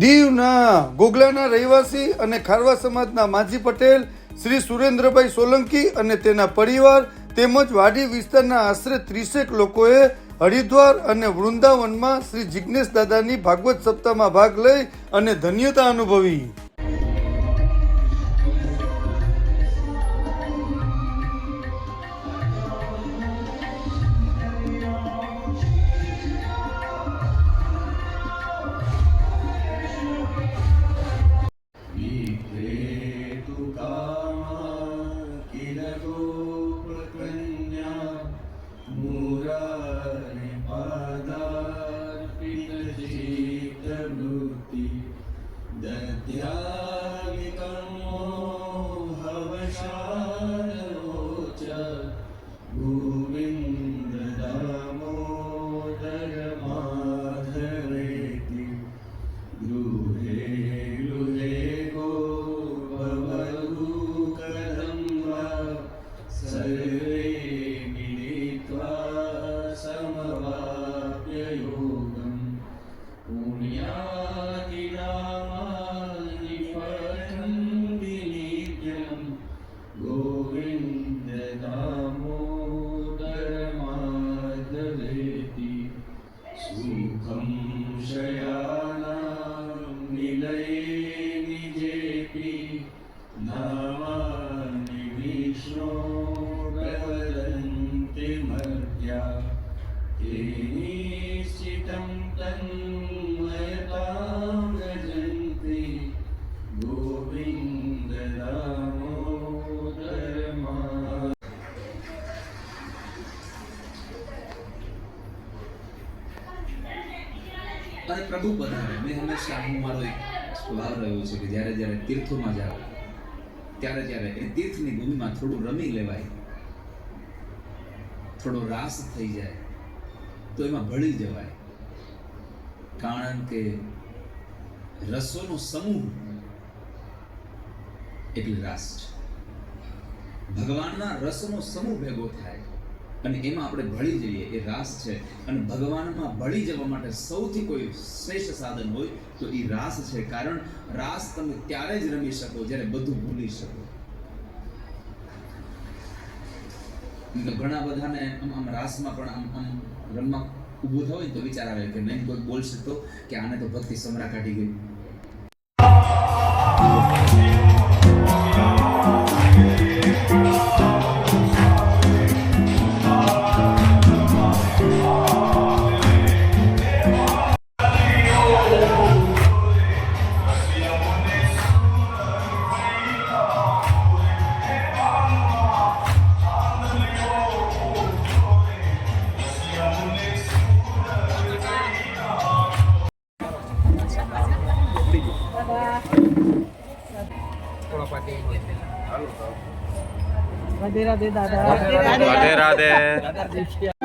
દીવના ગોગલાના રહેવાસી અને ખારવા સમાજના માજી પટેલ શ્રી સુરેન્દ્રભાઈ સોલંકી અને તેના પરિવાર તેમજ વાડી વિસ્તારના આશરે 30 લોકોએ હરિદ્વાર અને વૃંદાવનમાં શ્રી જિજ્ઞેશ દાદાની ભાગવત સપ્તાહમાં ભાગ લઈ અને ધન્યતા અનુભવી. અને પ્રભુ પધારે. મેં હંમેશા મારો એક સ્વભાવ રહ્યો છે કે જ્યારે જ્યારે તીર્થોમાં જાઓ ત્યારે એ તીર્થની ભૂમિમાં થોડું રમી લેવાય, થોડો રાસ થઈ જાય તો એમાં ભળી જવાય. કારણ કે રસોનો સમૂહ એટલે રાસ છે. ભગવાનના રસનો સમૂહ ભેગો થાય અને એમાં આપણે ભળી જઈએ, એ રાસ છે. અને ભગવાનમાં ભળી જવા માટે સૌથી કોઈ શ્રેષ્ઠ સાધન હોય તો એ રાસ છે. કારણ રાસ તમે ત્યારે જ રમી શકો જ્યારે બધું ભૂલી શકો. ઘણા બધાને આમ રાસમાં પણ આમ રમવા ઊભું થયું તો વિચાર આવે કે નહીં કોઈ બોલશે તો કે આને તો ભક્તિ સમરા કાઢી ગઈ. राधे राधे दादा. राधे राधे.